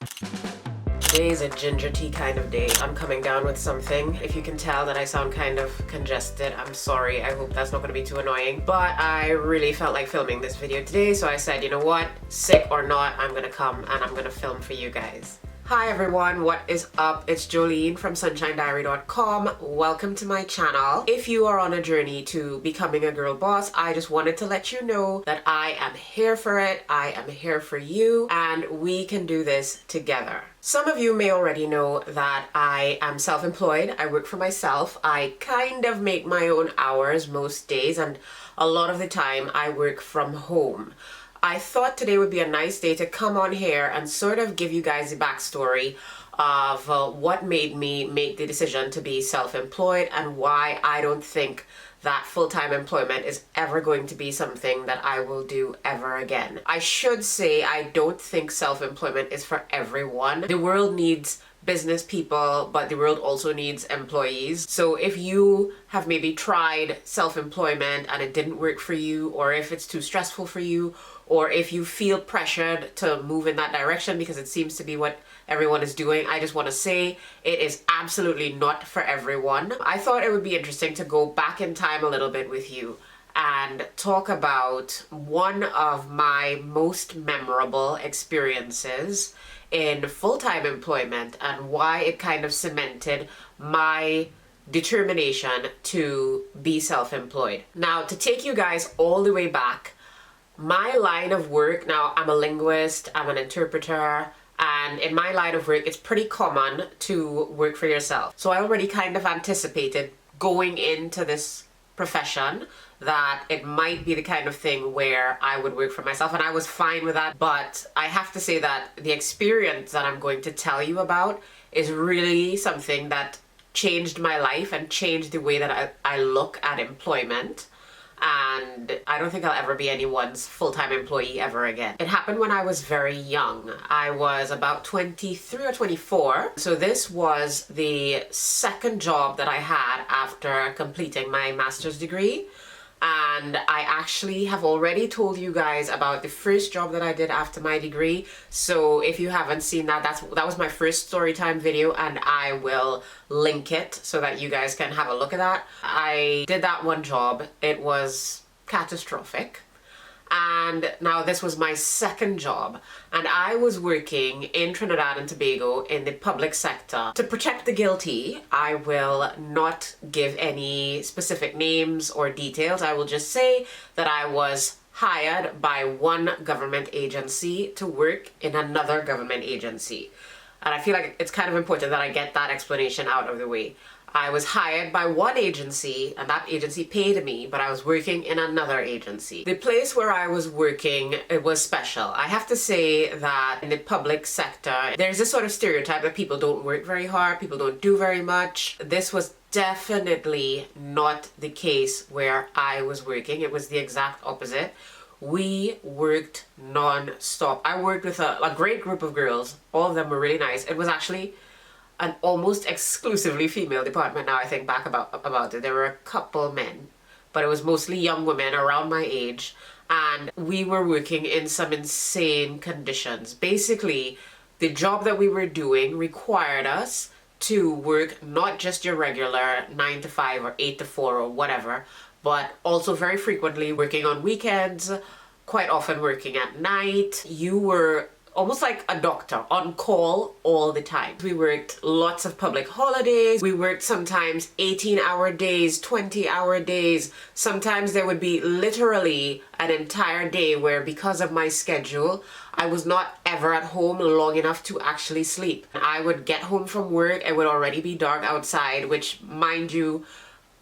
Today is a ginger tea kind of day. I'm coming down with something. If you can tell that I sound kind of congested, I'm sorry. I hope that's not going to be too annoying. But I really felt like filming this video today, so I said, you know what? Sick or not, I'm going to come and I'm going to film for you guys. Hi everyone, what is up? It's Jolene from sunshinediary.com. Welcome to my channel. If you are on a journey to becoming a girl boss, I just wanted to let you know that I am here for it. I am here for you, and we can do this together. Some of you may already know that I am self-employed. I work for myself. I kind of make my own hours most days, and a lot of the time I work from home. I thought today would be a nice day to come on here and sort of give you guys the backstory of what made me make the decision to be self-employed and why I don't think that full-time employment is ever going to be something that I will do ever again. I should say I don't think self-employment is for everyone. The world needs business people, but the world also needs employees. So if you have maybe tried self-employment and it didn't work for you, or if it's too stressful for you, or if you feel pressured to move in that direction because it seems to be what everyone is doing, I just want to say it is absolutely not for everyone. I thought it would be interesting to go back in time a little bit with you and talk about one of my most memorable experiences in full-time employment and why it kind of cemented my determination to be self-employed. Now, to take you guys all the way back, my line of work, now I'm a linguist, I'm an interpreter, and in my line of work, it's pretty common to work for yourself. So I already kind of anticipated going into this profession that it might be the kind of thing where I would work for myself, and I was fine with that. But I have to say that the experience that I'm going to tell you about is really something that changed my life and changed the way that I look at employment. And I don't think I'll ever be anyone's full-time employee ever again. It happened when I was very young. I was about 23 or 24. So this was the second job that I had after completing my master's degree. And I actually have already told you guys about the first job that I did after my degree. So if you haven't seen that, that was my first story time video, and I will link it so that you guys can have a look at that. I did that one job. It was catastrophic. And now this was my second job, and I was working in Trinidad and Tobago in the public sector. To protect the guilty, I will not give any specific names or details. I will just say that I was hired by one government agency to work in another government agency. And I feel like it's kind of important that I get that explanation out of the way. I was hired by one agency, and that agency paid me, but I was working in another agency. The place where I was working, it was special. I have to say that in the public sector, there's this sort of stereotype that people don't work very hard, people don't do very much. This was definitely not the case where I was working. It was the exact opposite. We worked non-stop. I worked with a great group of girls. All of them were really nice. It was actually an almost exclusively female department now I think back about it. There were a couple men, but it was mostly young women around my age, and we were working in some insane conditions. Basically, the job that we were doing required us to work not just your regular 9 to 5 or 8 to 4 or whatever, but also very frequently working on weekends, quite often working at night. You were almost like a doctor, on call all the time. We worked lots of public holidays. We worked sometimes 18-hour days, 20-hour days. Sometimes there would be literally an entire day where, because of my schedule, I was not ever at home long enough to actually sleep. I would get home from work, it would already be dark outside, which, mind you,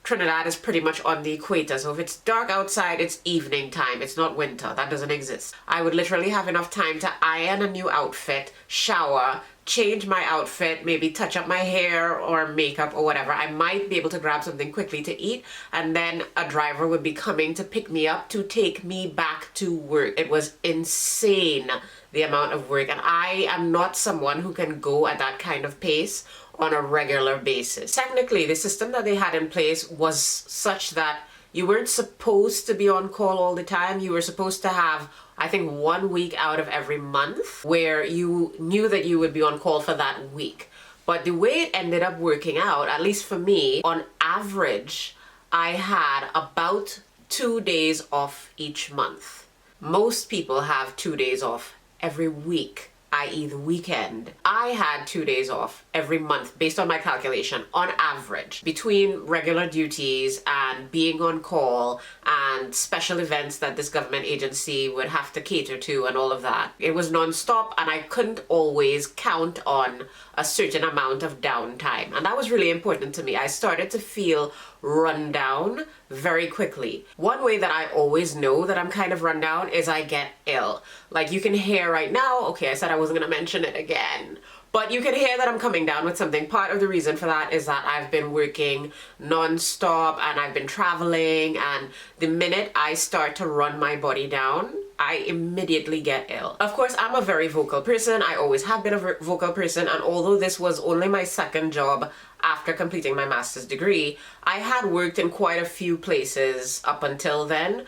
Trinidad is pretty much on the equator, so if it's dark outside, it's evening time. It's not winter. That doesn't exist. I would literally have enough time to iron a new outfit, shower, change my outfit, maybe touch up my hair or makeup or whatever. I might be able to grab something quickly to eat, and then a driver would be coming to pick me up to take me back to work. It was insane, the amount of work, and I am not someone who can go at that kind of pace on a regular basis. Technically, the system that they had in place was such that you weren't supposed to be on call all the time. You were supposed to have I think 1 week out of every month where you knew that you would be on call for that week. But the way it ended up working out, at least for me, on average, I had about 2 days off each month. Most people have 2 days off every week, i.e. the weekend. I had 2 days off every month based on my calculation on average between regular duties and being on call and special events that this government agency would have to cater to and all of that. It was non-stop and I couldn't always count on a certain amount of downtime, and that was really important to me. I started to feel run down very quickly. One way that I always know that I'm kind of run down is I get ill. Like you can hear right now, okay, I said I wasn't gonna mention it again, but you can hear that I'm coming down with something. Part of the reason for that is that I've been working non-stop and I've been traveling, and the minute I start to run my body down, I immediately get ill. Of course, I'm a very vocal person. I always have been a vocal person, and although this was only my second job after completing my master's degree, I had worked in quite a few places up until then,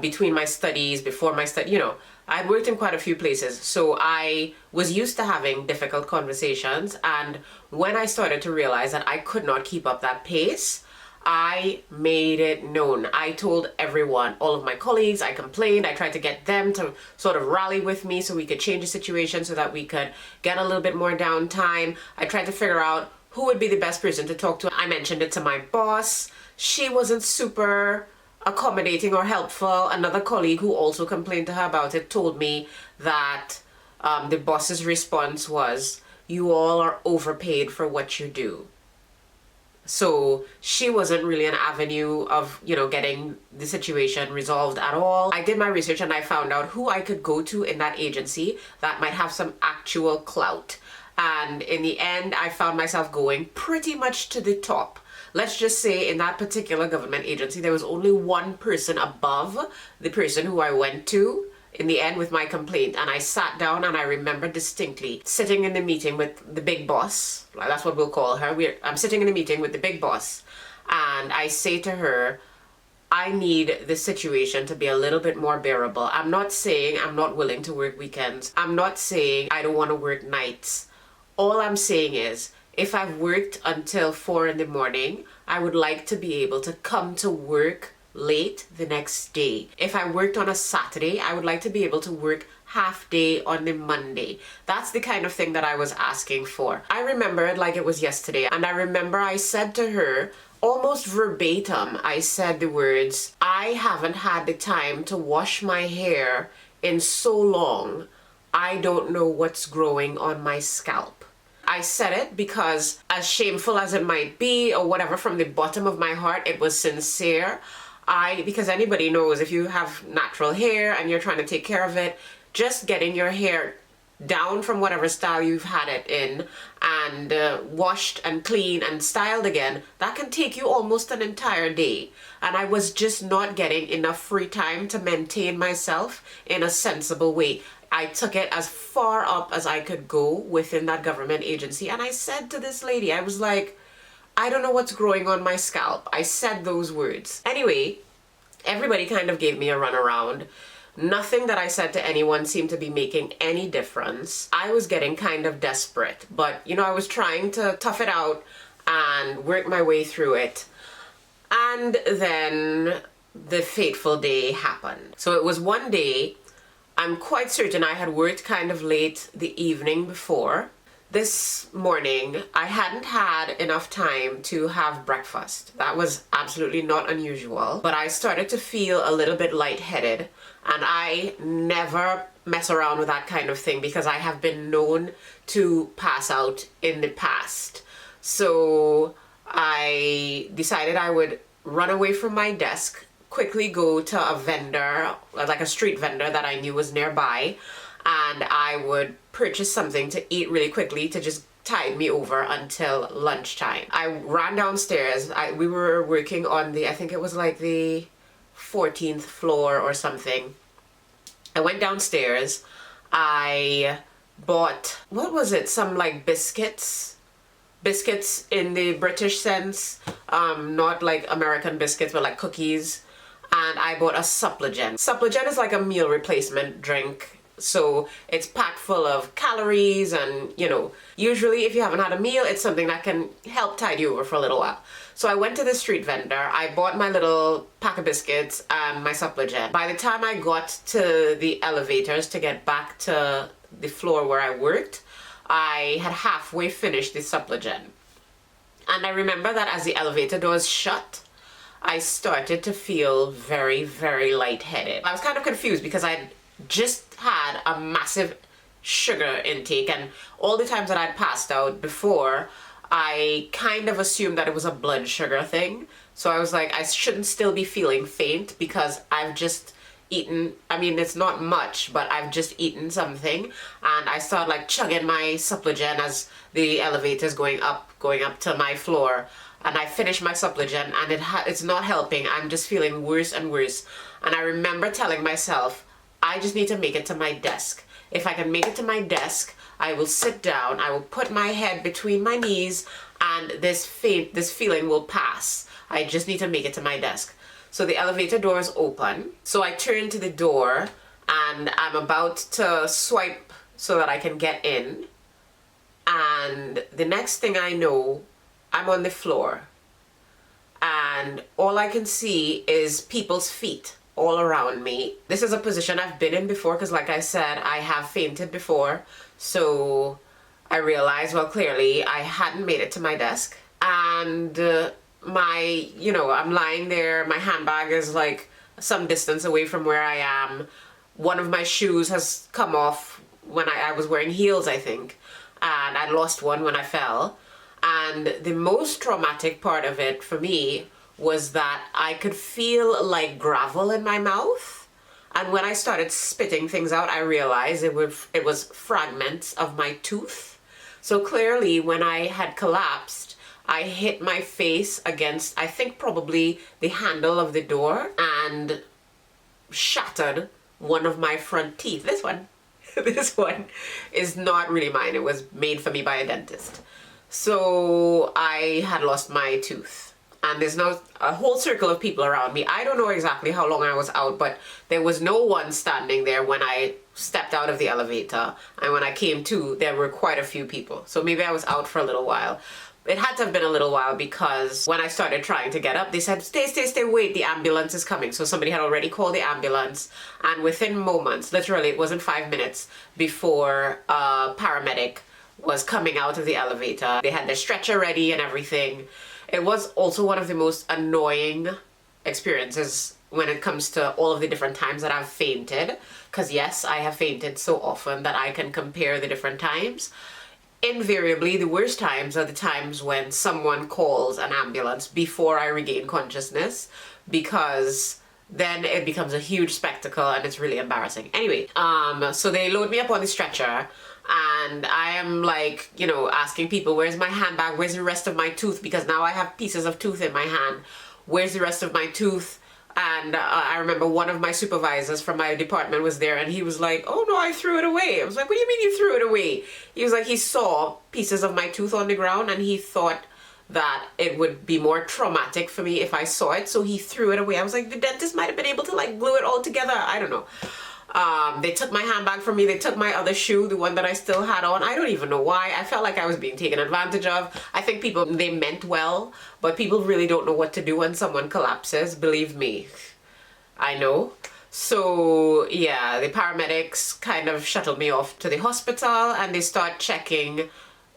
between my studies, before my study, I worked in quite a few places. So I was used to having difficult conversations, and when I started to realize that I could not keep up that pace, I made it known. I told everyone, all of my colleagues, I complained. I tried to get them to sort of rally with me so we could change the situation so that we could get a little bit more downtime. I tried to figure out who would be the best person to talk to. I mentioned it to my boss. She wasn't super accommodating or helpful. Another colleague who also complained to her about it told me that the boss's response was, "You all are overpaid for what you do." So she wasn't really an avenue of, getting the situation resolved at all. I did my research and I found out who I could go to in that agency that might have some actual clout. And in the end, I found myself going pretty much to the top. Let's just say in that particular government agency, there was only one person above the person who I went to in the end with my complaint. And I sat down and I remember distinctly sitting in the meeting with the big boss. That's what we'll call her. I'm sitting in the meeting with the big boss, and I say to her, I need this situation to be a little bit more bearable. I'm not saying I'm not willing to work weekends. I'm not saying I don't want to work nights. All I'm saying is, if I've worked until 4 in the morning, I would like to be able to come to work late the next day. If I worked on a Saturday, I would like to be able to work half day on the Monday. That's the kind of thing that I was asking for. I remember it like it was yesterday, and I remember I said to her, almost verbatim, I said the words, "I haven't had the time to wash my hair in so long, I don't know what's growing on my scalp." I said it because, as shameful as it might be or whatever, from the bottom of my heart, it was sincere. Because anybody knows, if you have natural hair and you're trying to take care of it, just getting your hair down from whatever style you've had it in and washed and clean and styled again, that can take you almost an entire day. And I was just not getting enough free time to maintain myself in a sensible way. I took it as far up as I could go within that government agency, and I said to this lady, I was like, I don't know what's growing on my scalp. I said those words. Anyway, everybody kind of gave me a runaround. Nothing that I said to anyone seemed to be making any difference. I was getting kind of desperate, but I was trying to tough it out and work my way through it. And then the fateful day happened. So it was one day, I'm quite certain I had worked kind of late the evening before. This morning, I hadn't had enough time to have breakfast. That was absolutely not unusual, but I started to feel a little bit lightheaded, and I never mess around with that kind of thing because I have been known to pass out in the past. So I decided I would run away from my desk, quickly go to a vendor, like a street vendor that I knew was nearby, and I would purchase something to eat really quickly to just tide me over until lunchtime. I ran downstairs. We were working on I think it was like the 14th floor or something. I went downstairs. I bought, what was it? Some like biscuits in the British sense, not like American biscuits, but like cookies. and I bought a supplement. Supplement is like a meal replacement drink. So it's packed full of calories and, you know, usually if you haven't had a meal, it's something that can help tide you over for a little while. So I went to the street vendor, I bought my little pack of biscuits and my supplement. By the time I got to the elevators to get back to the floor where I worked, I had halfway finished the supplement. And I remember that as the elevator doors shut, I started to feel very, very lightheaded. I was kind of confused because I'd just had a massive sugar intake, and all the times that I'd passed out before, I kind of assumed that it was a blood sugar thing. So I was like, I shouldn't still be feeling faint because I've just eaten, I mean, it's not much, but I've just eaten something. And I started like chugging my supplement as the elevator's going up to my floor. And I finished my supplement and it's not helping. I'm just feeling worse and worse. And I remember telling myself, I just need to make it to my desk. If I can make it to my desk, I will sit down, I will put my head between my knees, and this feeling will pass. I just need to make it to my desk. So the elevator door is open. So I turn to the door and I'm about to swipe so that I can get in. And the next thing I know, I'm on the floor. And all I can see is people's feet all around me. This is a position I've been in before because, like I said, I have fainted before. So I realized, well, clearly I hadn't made it to my desk. And I'm lying there. My handbag is like some distance away from where I am. One of my shoes has come off when I was wearing heels, I think. And I lost one when I fell. And the most traumatic part of it for me was that I could feel like gravel in my mouth. And when I started spitting things out, I realized it was fragments of my tooth. So clearly when I had collapsed, I hit my face against, I think probably the handle of the door, and shattered one of my front teeth. This one is not really mine. It was made for me by a dentist. So I had lost my tooth. And there's now a whole circle of people around me. I don't know exactly how long I was out, but there was no one standing there when I stepped out of the elevator. And when I came to, there were quite a few people. So maybe I was out for a little while. It had to have been a little while because when I started trying to get up, they said, stay, wait, the ambulance is coming. So somebody had already called the ambulance. And within moments, literally it wasn't 5 minutes before a paramedic was coming out of the elevator. They had their stretcher ready and everything. It was also one of the most annoying experiences when it comes to all of the different times that I've fainted. Because yes, I have fainted so often that I can compare the different times. Invariably, the worst times are the times when someone calls an ambulance before I regain consciousness, because then it becomes a huge spectacle and it's really embarrassing. Anyway, so they load me up on the stretcher. And I am like, asking people, where's my handbag? Where's the rest of my tooth? Because now I have pieces of tooth in my hand. Where's the rest of my tooth? And I remember one of my supervisors from my department was there and he was like, oh no, I threw it away. I was like, what do you mean you threw it away? He was like, he saw pieces of my tooth on the ground and he thought that it would be more traumatic for me if I saw it. So he threw it away. I was like, the dentist might have been able to like glue it all together. I don't know. They took my handbag from me. They took my other shoe, the one that I still had on. I don't even know why. I felt like I was being taken advantage of. I think people, they meant well, but people really don't know what to do when someone collapses. Believe me, I know. So yeah, the paramedics kind of shuttled me off to the hospital and they start checking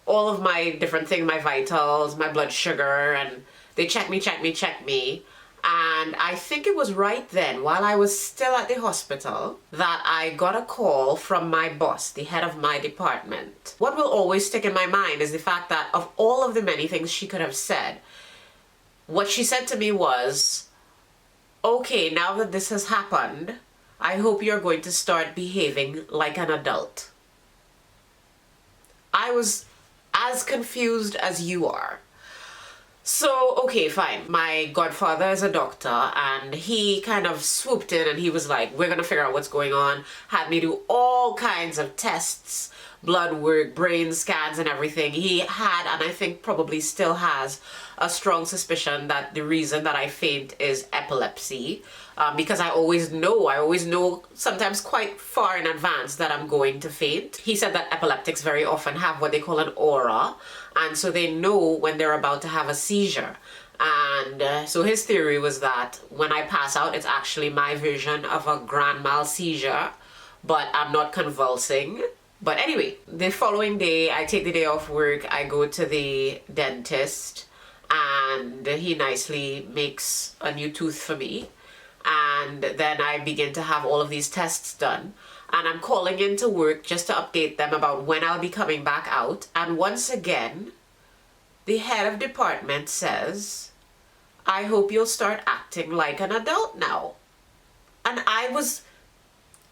all of my different things, my vitals, my blood sugar, and they check me. And I think it was right then, while I was still at the hospital, that I got a call from my boss, the head of my department. What will always stick in my mind is the fact that of all of the many things she could have said, what she said to me was, okay, now that this has happened, I hope you're going to start behaving like an adult. I was as confused as you are. So, okay, fine. My godfather is a doctor and he kind of swooped in and he was like, we're gonna figure out what's going on. Had me do all kinds of tests, blood work, brain scans and everything, he had, and I think probably still has, a strong suspicion that the reason that I faint is epilepsy. Because I always know sometimes quite far in advance that I'm going to faint. He said that epileptics very often have what they call an aura, and so they know when they're about to have a seizure. And so his theory was that when I pass out, it's actually my version of a grand mal seizure, but I'm not convulsing. But anyway, the following day, I take the day off work, I go to the dentist, and he nicely makes a new tooth for me. And then I begin to have all of these tests done. And I'm calling into work just to update them about when I'll be coming back out. And once again, the head of department says, I hope you'll start acting like an adult now. And I was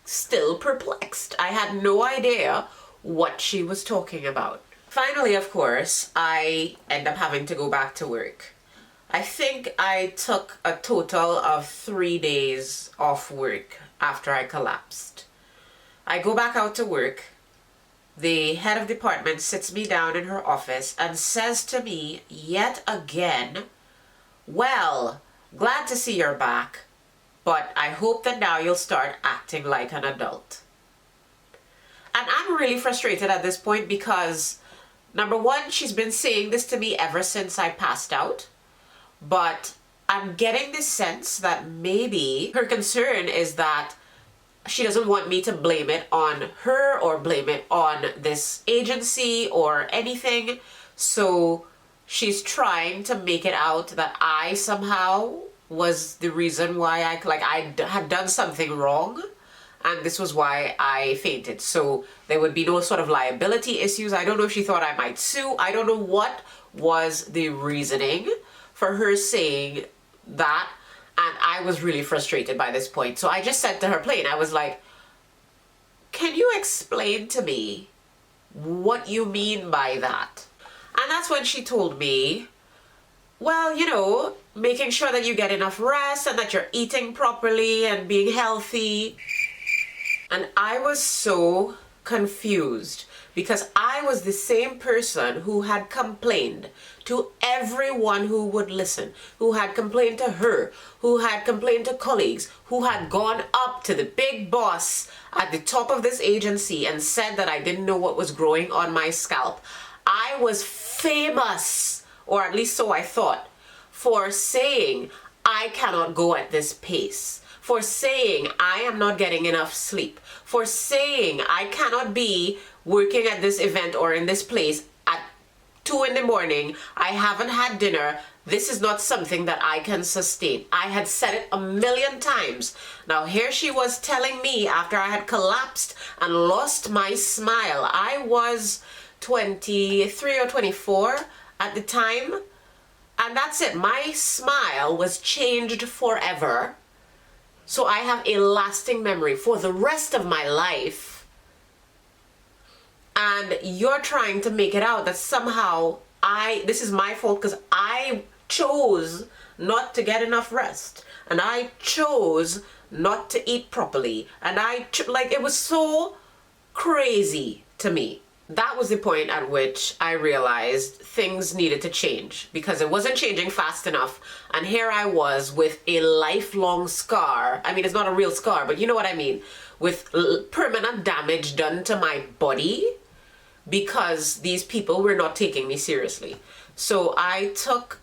still perplexed. I had no idea what she was talking about. Finally, of course, I end up having to go back to work. I think I took a total of 3 days off work after I collapsed. I go back out to work. The head of department sits me down in her office and says to me yet again, well, glad to see you're back, but I hope that now you'll start acting like an adult. And I'm really frustrated at this point because, number one, she's been saying this to me ever since I passed out. But I'm getting this sense that maybe her concern is that she doesn't want me to blame it on her or blame it on this agency or anything. So she's trying to make it out that I somehow was the reason why I had done something wrong. And this was why I fainted. So there would be no sort of liability issues. I don't know if she thought I might sue. I don't know what was the reasoning for her saying that, and I was really frustrated by this point. So I just said to her plain, I was like, can you explain to me what you mean by that? And that's when she told me, well, you know, making sure that you get enough rest and that you're eating properly and being healthy. And I was so confused because I was the same person who had complained to everyone who would listen, who had complained to her, who had complained to colleagues, who had gone up to the big boss at the top of this agency and said that I didn't know what was growing on my scalp. I was famous, or at least so I thought, for saying I cannot go at this pace, for saying I am not getting enough sleep, for saying I cannot be working at this event or in this place at 2 in the morning, I haven't had dinner, this is not something that I can sustain. I had said it a million times. Now here she was telling me after I had collapsed and lost my smile. I was 23 or 24 at the time, and that's it. My smile was changed forever. So I have a lasting memory for the rest of my life. And you're trying to make it out that somehow this is my fault because I chose not to get enough rest. And I chose not to eat properly. And it was so crazy to me. That was the point at which I realized things needed to change because it wasn't changing fast enough. And here I was with a lifelong scar. I mean, it's not a real scar, but you know what I mean. With permanent damage done to my body because these people were not taking me seriously. So I took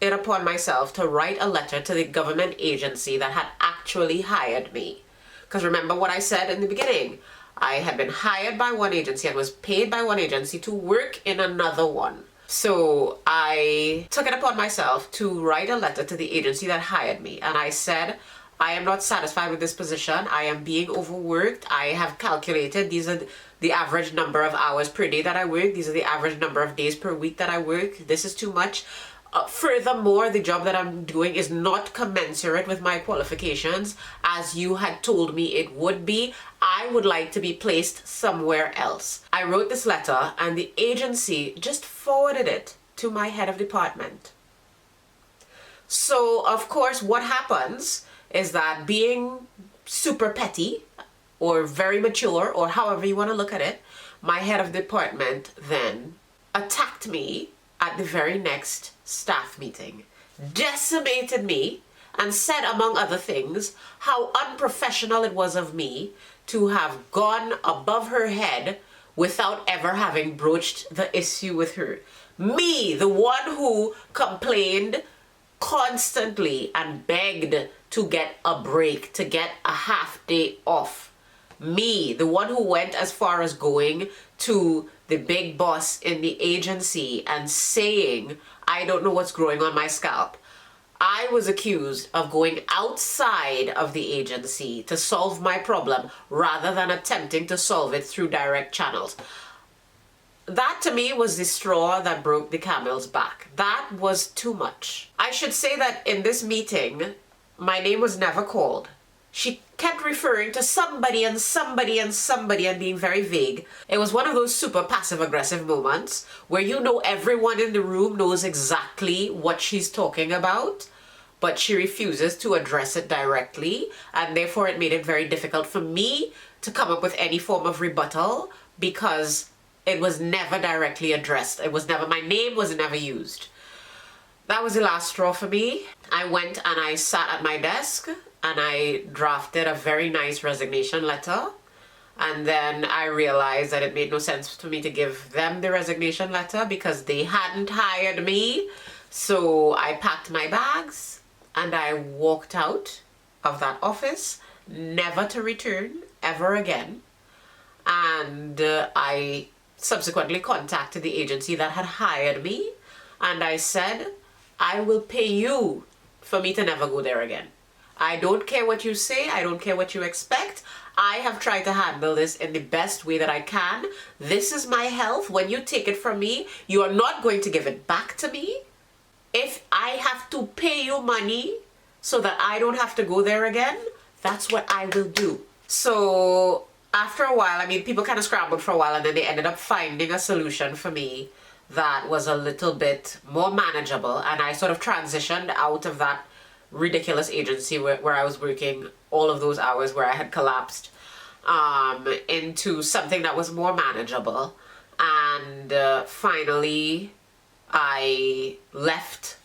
it upon myself to write a letter to the government agency that had actually hired me. Because remember what I said in the beginning. I had been hired by one agency and was paid by one agency to work in another one. So I took it upon myself to write a letter to the agency that hired me. And I said, I am not satisfied with this position. I am being overworked. I have calculated these are the average number of hours per day that I work. These are the average number of days per week that I work. This is too much. Furthermore, the job that I'm doing is not commensurate with my qualifications as you had told me it would be. I would like to be placed somewhere else. I wrote this letter and the agency just forwarded it to my head of department. So, of course, what happens is that being super petty or very mature or however you want to look at it, my head of department then attacked me at the very next staff meeting, decimated me, and said, among other things, how unprofessional it was of me to have gone above her head without ever having broached the issue with her. Me, the one who complained constantly and begged to get a break, to get a half day off. Me, the one who went as far as going to the big boss in the agency and saying, I don't know what's growing on my scalp. I was accused of going outside of the agency to solve my problem rather than attempting to solve it through direct channels. That to me was the straw that broke the camel's back. That was too much. I should say that in this meeting, my name was never called. She kept referring to somebody and somebody and somebody and being very vague. It was one of those super passive-aggressive moments where you know everyone in the room knows exactly what she's talking about, but she refuses to address it directly, and therefore it made it very difficult for me to come up with any form of rebuttal because it was never directly addressed. My name was never used. That was the last straw for me. I went and I sat at my desk and I drafted a very nice resignation letter. And then I realized that it made no sense for me to give them the resignation letter because they hadn't hired me. So I packed my bags and I walked out of that office, never to return ever again. And I subsequently contacted the agency that had hired me, and I said, I will pay you for me to never go there again. I don't care what you say, I don't care what you expect. I have tried to handle this in the best way that I can. This is my health. When you take it from me, you are not going to give it back to me. If I have to pay you money so that I don't have to go there again, that's what I will do. So after a while, people kind of scrambled for a while, and then they ended up finding a solution for me that was a little bit more manageable, and I sort of transitioned out of that ridiculous agency where I was working all of those hours where I had collapsed into something that was more manageable. And finally I left,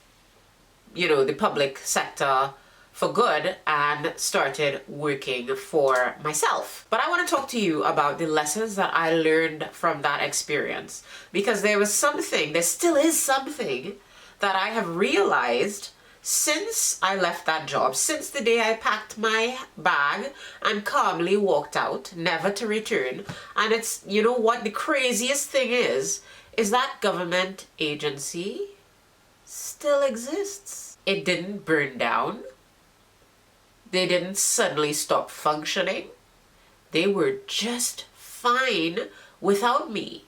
the public sector for good and started working for myself. But I want to talk to you about the lessons that I learned from that experience, because there still is something that I have realized since I left that job, since the day I packed my bag and calmly walked out, never to return. And it's, what the craziest thing is that government agency still exists. It didn't burn down. They didn't suddenly stop functioning. They were just fine without me.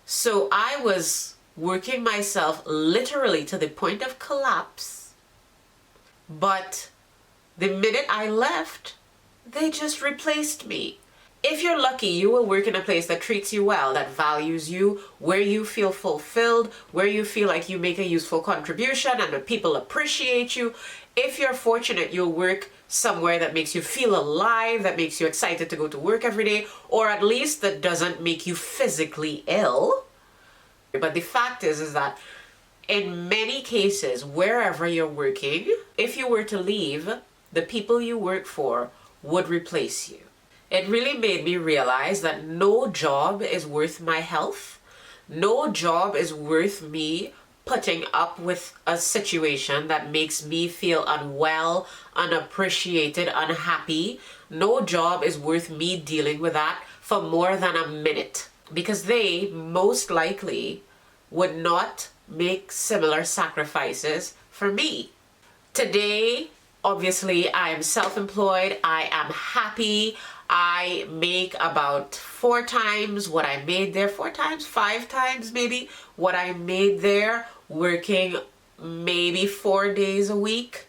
So I was working myself literally to the point of collapse. But the minute I left, they just replaced me. If you're lucky, you will work in a place that treats you well, that values you, where you feel fulfilled, where you feel like you make a useful contribution and that people appreciate you. If you're fortunate, you'll work somewhere that makes you feel alive, that makes you excited to go to work every day, or at least that doesn't make you physically ill. But the fact is that in many cases, wherever you're working, if you were to leave, the people you work for would replace you. It really made me realize that no job is worth my health. No job is worth me putting up with a situation that makes me feel unwell, unappreciated, unhappy. No job is worth me dealing with that for more than a minute, because they most likely would not make similar sacrifices for me. Today, obviously, I am self-employed. I am happy. I make about 4 times what I made there, 5 times maybe what I made there, working maybe 4 days a week.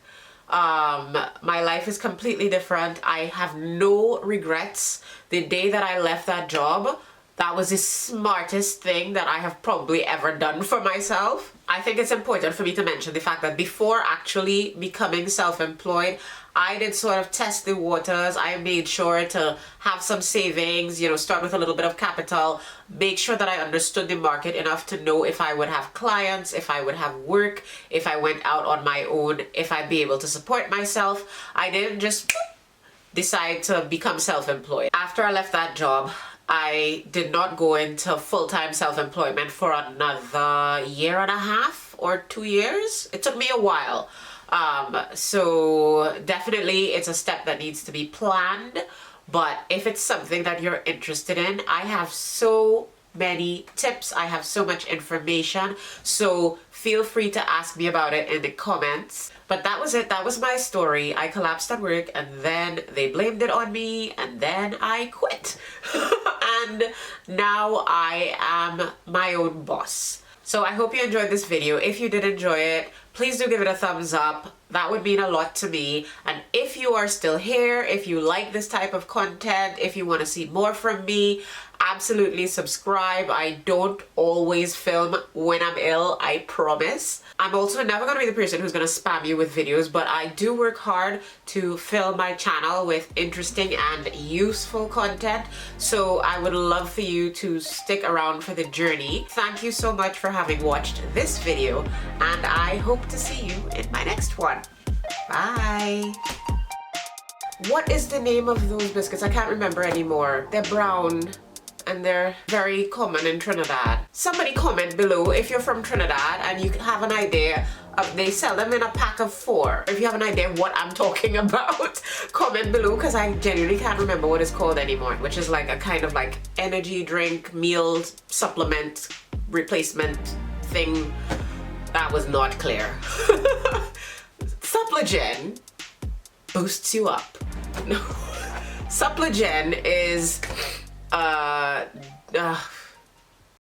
My life is completely different. I have no regrets. The day that I left that job, that was the smartest thing that I have probably ever done for myself. I think it's important for me to mention the fact that before actually becoming self-employed, I did sort of test the waters. I made sure to have some savings, you know, start with a little bit of capital, make sure that I understood the market enough to know if I would have clients, if I would have work, if I went out on my own, if I'd be able to support myself. I didn't just decide to become self-employed. After I left that job, I did not go into full-time self-employment for another year and a half or 2 years. It took me a while. So definitely it's a step that needs to be planned. But if it's something that you're interested in, I have so many tips. I have so much information. So feel free to ask me about it in the comments. But that was it. That was my story. I collapsed at work and then they blamed it on me and then I quit. And now I am my own boss. So I hope you enjoyed this video. If you did enjoy it, please do give it a thumbs up. That would mean a lot to me. And if you are still here, if you like this type of content, if you want to see more from me, absolutely subscribe. I don't always film when I'm ill, I promise. I'm also never going to be the person who's going to spam you with videos, but I do work hard to fill my channel with interesting and useful content. So I would love for you to stick around for the journey. Thank you so much for having watched this video, and I hope to see you in my next one. Bye. What is the name of those biscuits? I can't remember anymore. They're brown and they're very common in Trinidad. Somebody comment below if you're from Trinidad and you have an idea of, they sell them in a pack of 4. If you have an idea of what I'm talking about, comment below, because I genuinely can't remember what it's called anymore, which is like a kind of like energy drink, meal supplement, replacement thing. That was not clear. Supplegen boosts you up. No. Supplegen is